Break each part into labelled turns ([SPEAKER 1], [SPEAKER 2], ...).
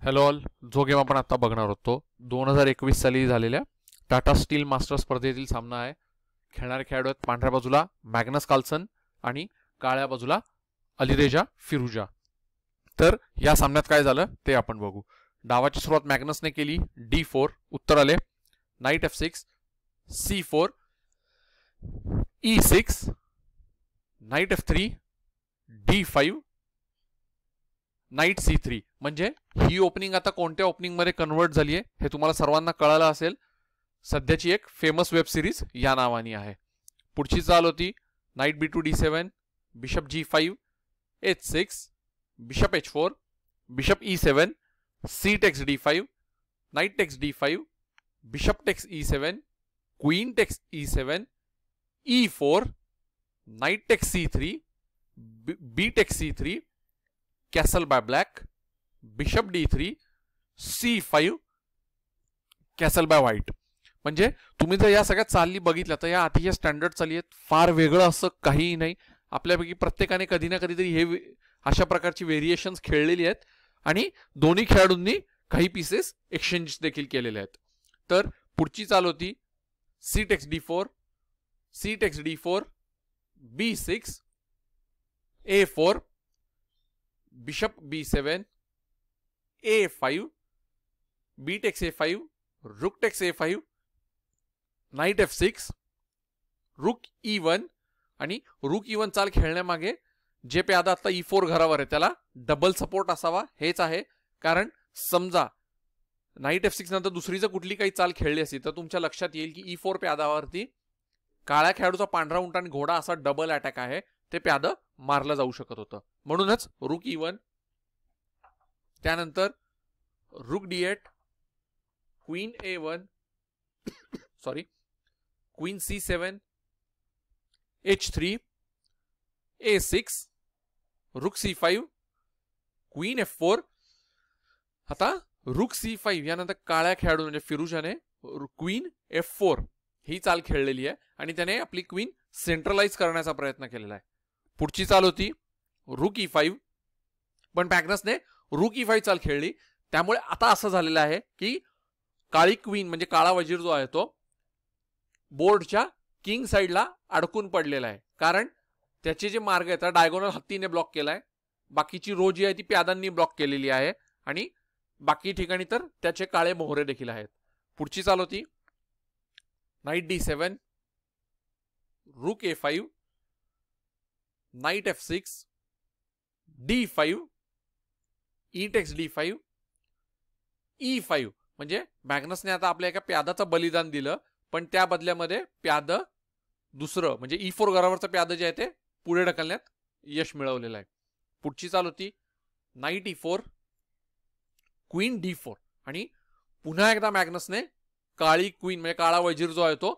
[SPEAKER 1] Hello all, जो game आपण आता बघणार होतो 2021 साली झालेल्या टाटा स्टील मास्टर स्पर्धेतील सामना आहे. खेळणारे खेळाडू आहेत पांढऱ्या बाजूला मॅग्नस कार्लसन आणि काळ्या बाजूला अलीरेजा फिरुजा. तर या सामन्यात काय झालं ते आपण बघू. डावाची सुरुवात मॅग्नसने केली. D4 उत्तर आले. Night F6, C4, E6, night F3, D5, night C3. म्हणजे ही ओपनिंग आता कोणत्या ओपनिंग मध्ये कन्वर्ट झाली आहे हे तुम्हाला सर्वांना कळालं असेल. सध्याची एक फेमस वेब सिरीज या नावाने आहे. पुढची चाल होती knight B2 D7, bishop G5, H6, bishop H4, bishop E7, C takes D5, knight takes D5, bishop takes E7, queen takes E7, E4, knight takes C3, B takes C3, castle by black, bishop D3, C5, castle by white. म्हणजे तुम्ही जर या सगळ्या चाली बघितल्या तर या अतिशय स्टँडर्ड चाली आहेत. फार वेगळं असं काहीही नाही. आपल्यापैकी प्रत्येकाने कधी ना कधीतरी हे अशा प्रकारची व्हेरिएशन्स खेळलेली आहेत आणि दोन्ही खेळाडूंनी काही पीसेस एक्सचेंज देखील केलेले आहेत. तर पुढची चाल होती C takes D4, C takes D4, B6, A4, bishop B7, A5, B takes A5, rook text A5, night F6, रुक E1. आणि रुक E1 चाल खेळण्यामागे जे प्यादा आता E4 घरावर आहे त्याला डबल सपोर्ट असावा हेच आहे. कारण समजा नाईट F6 नंतर दुसरी जर कुठली काही चाल खेळली असती तर तुमच्या लक्षात येईल की E4 प्यादावरती काळ्या खेळाडूचा पांढरा उंट आणि घोडा असा डबल अटॅक आहे. ते प्याद मारलं जाऊ शकत होतं. म्हणूनच रुक E1, त्यानंतर रुक D8, queen A1, sorry queen C7, H3, A6, रुक C5, क्वीन F4. आता रुक C5 यानंतर काळ्या खेळाडू म्हणजे फिरुजाने क्वीन F4 ही चाल खेळलेली आहे आणि त्याने आपली क्वीन सेंट्रलाइज करण्याचा प्रयत्न केलेला आहे. पुढची चाल होती रुक E5, पण मॅग्नसने रुक E5 चाल खेळली. त्यामुळे आता असं झालेलं आहे की काळी क्वीन म्हणजे काळा वजीर जो आहे तो बोर्डच्या किंग साइडला अडकून पडलेला आहे. कारण त्याचे जे मार्ग आहेत डायगोनल हत्तीने ब्लॉक केलाय, बाकीची रो जी आहे ती प्यादांनी ब्लॉक केलेली आहे आणि बाकी ठिकाणी तर त्याचे काळे मोहरे देखील आहेत. पुढची चाल होती नाईट D7, रुक A5, night F6, D5, E text D5, E5. म्हणजे मॅग्नसने आता आपल्या एका प्यादाचं बलिदान दिलं, पण त्या बदल्यामध्ये प्याद दुसरं म्हणजे E4 घरावरचं प्याद जे आहे ते पुढे ढकलण्यात यश मिळवलेलं आहे. पुढची चाल होती नाईट E4, क्वीन D4. आणि पुन्हा एकदा मॅग्नसने काळी क्वीन म्हणजे काळा वजीर जो आहे तो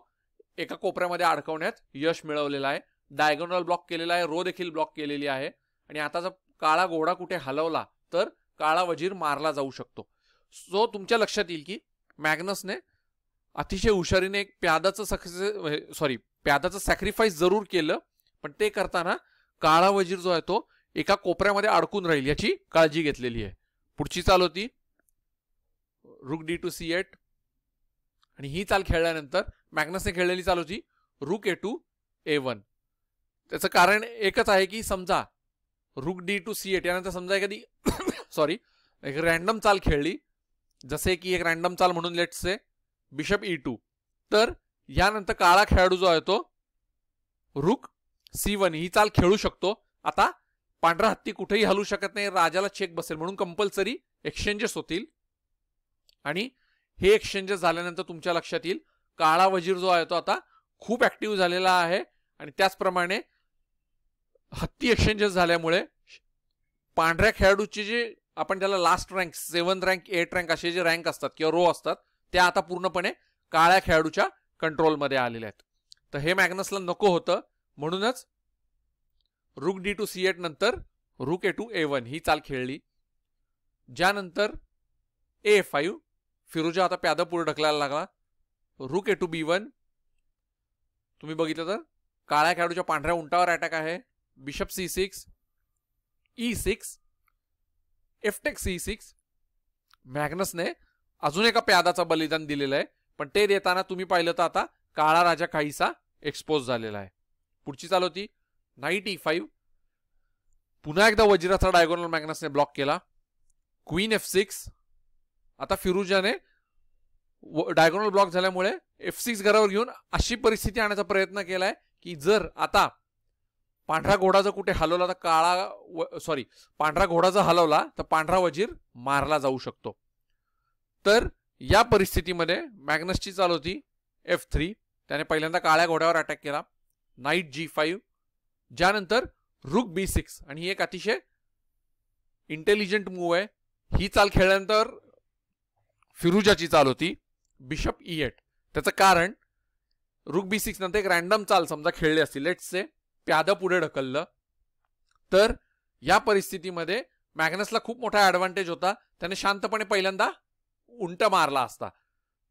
[SPEAKER 1] एका कोपऱ्यामध्ये अडकवण्यात यश मिळवलेला आहे. डायगोनल ब्लॉक केलेला आहे, रो देखील ब्लॉक केलेली आहे. आणि आता जर काळा घोडा कुठे हलवला तर काळा वजीर मारला जाऊ शकतो. सो तुमच्या लक्षात येईल की मॅग्नसने अतिशय हुशारीने एक प्यादाचं सॅक्रिफाईस जरूर केलं, पण ते करताना काळा वजीर जो आहे तो एका कोपऱ्यामध्ये अडकून राहील याची काळजी घेतलेली आहे. पुढची चाल होती रुक D2 C8 आणि ही चाल खेळल्यानंतर मॅग्नसने खेळलेली चाल होती रुक A2 A1. त्याचं कारण एकच आहे की समजा रुक D2 C8 यानंतर समजा एखादी एक रॅन्डम चाल खेळली, जसे की एक रॅन्डम चाल म्हणून लेट्स से बिशप E2, तर यानंतर काळा खेळाडू जो आहे तो रुक C1 ही चाल खेळू शकतो. आता पांढरा हत्ती कुठेही हलू शकत नाही, राजाला चेक बसेल, म्हणून कंपल्सरी एक्सचेंजेस होतील. आणि हे एक्सचेंजेस झाल्यानंतर तुमच्या लक्षात येईल काळा वजीर जो आहे तो आता खूप ऍक्टिव्ह झालेला आहे. आणि त्याचप्रमाणे हत्ती एक्सचेंजेस झाल्यामुळे पांढऱ्या खेळाडूचे जे आपण त्याला लास्ट रँक 7 रँक 8 रँक असे जे रँक असतात किंवा रो असतात त्या आता पूर्णपणे काळ्या खेळाडूच्या कंट्रोलमध्ये आलेल्या आहेत. तर हे मॅग्नसला नको होतं, म्हणूनच रुक D2 C8 नंतर रुक A2 A1 ही चाल खेळली. ज्यानंतर A5 फिरुजा आता प्यादा पुढे ढकलायला लागला. रुक A2 B1. तुम्ही बघितलं तर काळ्या खेळाडूच्या पांढऱ्या उंटावर अटॅक आहे. Bishop C6, E6, F takes C6, मॅग्नसने अजून एका प्यादाचा बलिदान दिलेलं आहे, पण ते देताना तुम्ही पाहिलं तर आता काळा राजा काहीसा एक्सपोज झालेला आहे. पुढची चाल होती नाईट E5. पुन्हा एकदा वजिराचा डायगोनल मॅग्नसने ब्लॉक केला. Queen F6. आता फिरुजाने डायगोनल ब्लॉक झाल्यामुळे F6 घरावर घेऊन अशी परिस्थिती आणण्याचा प्रयत्न केलाय की जर आता पांढरा घोडा जर कुठे हलवला तर पांढरा घोडा जर हलवला तर पांढरा वजीर मारला जाऊ शकतो. तर या परिस्थितीमध्ये मॅग्नसची चाल होती F3. त्याने पहिल्यांदा काळ्या घोड्यावर अटॅक केला. Night G5. ज्यानंतर रुक B6 आणि ही एक अतिशय इंटेलिजंट मूव आहे. ही चाल खेळल्यानंतर फिरुजाची चाल होती बिशप E8. त्याचं कारण रुक B6 नंतर एक रॅन्डम चाल समजा खेळली असती, लेट्स से प्यादा पुढे ढकललं, तर या परिस्थितीमध्ये मॅग्नसला खूप मोठा ऍडव्हान्टेज होता. त्याने शांतपणे पहिल्यांदा उंट मारला असता.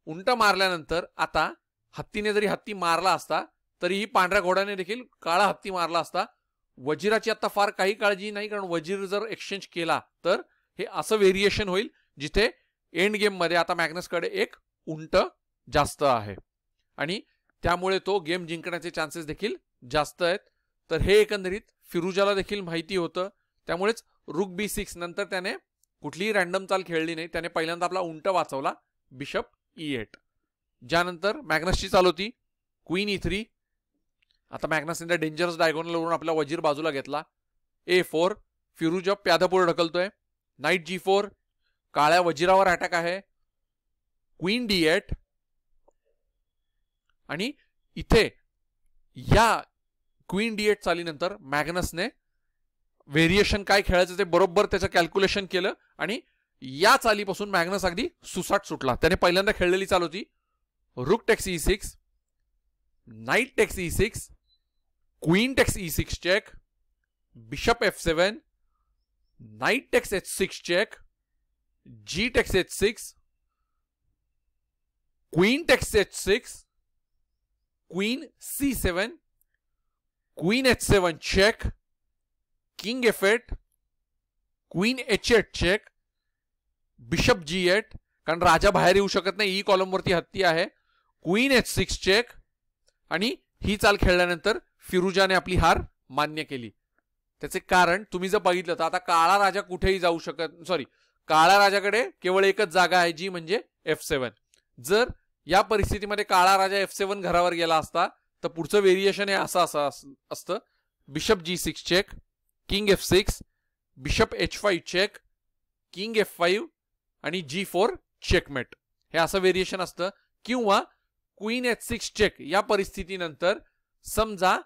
[SPEAKER 1] उंट मारल्यानंतर आता हत्तीने जरी हत्ती मारला असता तरीही पांढऱ्या घोड्याने देखील काळा हत्ती मारला असता. वजिराची आता फार काही काळजी नाही, कारण वजीर जर एक्सचेंज केला तर हे असं व्हेरिएशन होईल जिथे एंड गेम मध्ये आता मॅग्नसकडे एक उंट जास्त आहे आणि त्यामुळे तो गेम जिंकण्याचे चान्सेस देखील जास्त आहेत. तर हे एकंदरीत फिरुजाला देखील माहिती होतं. त्यामुळेच रुक B6 नंतर त्याने कुठलीही रॅन्डम चाल खेळली नाही. त्याने पहिल्यांदा आपला उंट वाचवला बिशप E8. ज्यानंतर मॅग्नसची चाल होती क्वीन E3. आता मॅग्नसने डेंजरस डायगोनलवरून आपला वजीर बाजूला घेतला. A4. फिरुजा प्यादा पुढे ढकलतोय. Night G4. काळ्या वजिरावर अटॅक आहे. Queen D8. आणि इथे या क्वीन D8 चालीनंतर मॅग्नसने व्हेरिएशन काय खेळायचं ते बरोबर त्याचं कॅल्क्युलेशन केलं आणि या चालीपासून मॅग्नस अगदी सुसाट सुटला. त्याने पहिल्यांदा खेळलेली चाल होती rook takes E6, knight takes E6, queen takes E6 check, bishop F7, knight takes H6 check, G takes H6, queen takes H6, queen C7, queen H7 check, king F8, queen H8 check, bishop G8, कारण राजा बाहेर येऊ शकत नाही, E column वरती हत्ती आहे. Queen H6 check आणि ही चाल खेळल्यानंतर फिरुजाने आपली हार मान्य केली. त्याचे कारण तुम्ही जर बघितलं तर आता काळा राजा कुठेही जाऊ शकत, काळ्या राजाकडे केवळ एकच जागा आहे जी म्हणजे F7. जर या परिस्थितीमध्ये काळा राजा F7 घरावर गेला असता तर पुढचं व्हेरिएशन हे असं असतं bishop G6 check, king F6, bishop H5 check, king F5 आणि G4 चेकमेट. हे असं व्हेरिएशन असतं. किंवा क्वीन H6 चेक या परिस्थितीनंतर समजा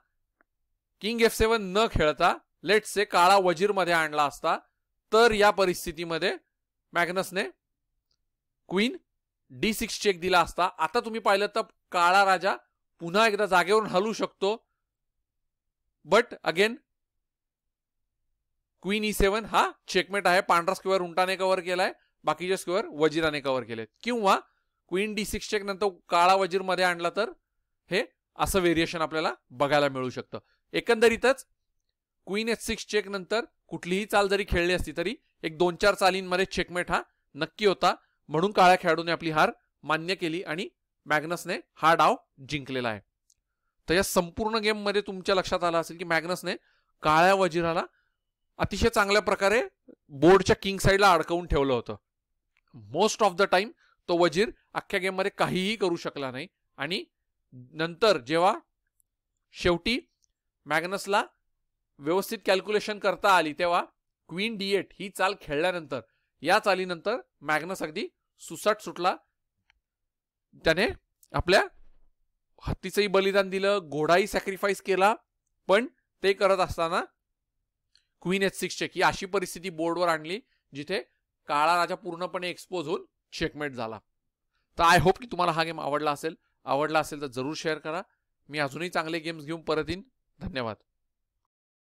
[SPEAKER 1] किंग F7 न खेळता लेट्स से काळा वजीर मध्ये आणला असता तर या परिस्थितीमध्ये मॅग्नसने क्वीन D6 चेक दिला असता. आता तुम्ही पाहिलं तर काळा राजा पुन्हा एकदा जागेवरून हलू शकतो, बट अगेन क्वीन E7 हा चेकमेट आहे. पांढरा स्क्वेअर उंटाने कव्हर केलाय, बाकीचे स्क्वेअर वजिराने कव्हर केलेत. किंवा क्वीन D6 चेक नंतर काळा वजीर मध्ये आणला तर हे असं व्हेरिएशन आपल्याला बघायला मिळू शकतं. एकंदरीतच क्वीन H6 चेक नंतर कुठलीही चाल जरी खेळली असती तरी एक 2-4 चालींमध्ये चेकमेट हा नक्की होता. म्हणून काळ्या खेळाडूने आपली हार मान्य केली आणि मॅग्नसने हा डाव जिंकलेला आहे. तर या संपूर्ण गेम मध्ये तुमच्या लक्षात आलं असेल की मॅग्नसने काळ्या वजिराला अतिशय चांगल्या प्रकारे बोर्डच्या किंग साइडला अडकवून ठेवलं होतं. मोस्ट ऑफ द टाइम तो वजीर अख्ख्या गेम मध्ये काहीही करू शकला नाही आणि नंतर जेव्हा शेवटी मॅग्नसला व्यवस्थित कॅल्क्युलेशन करता आली तेव्हा क्वीन D8 ही चाल खेळल्यानंतर या चालीनंतर मॅग्नस अगदी सुसाट सुटला. त्याने आपल्या हत्तीचंही बलिदान दिलं, घोडाही सॅक्रिफाईस केला, पण ते करत असताना क्वीन H6 चेक ही अशी परिस्थिती बोर्डवर आणली जिथे काळा राजा पूर्णपणे एक्सपोज होऊन चेकमेट झाला. तर आय होप की तुम्हाला हा गेम आवडला असेल तर जरूर शेअर करा. मी अजूनही चांगले गेम्स घेऊन परत येईन. धन्यवाद.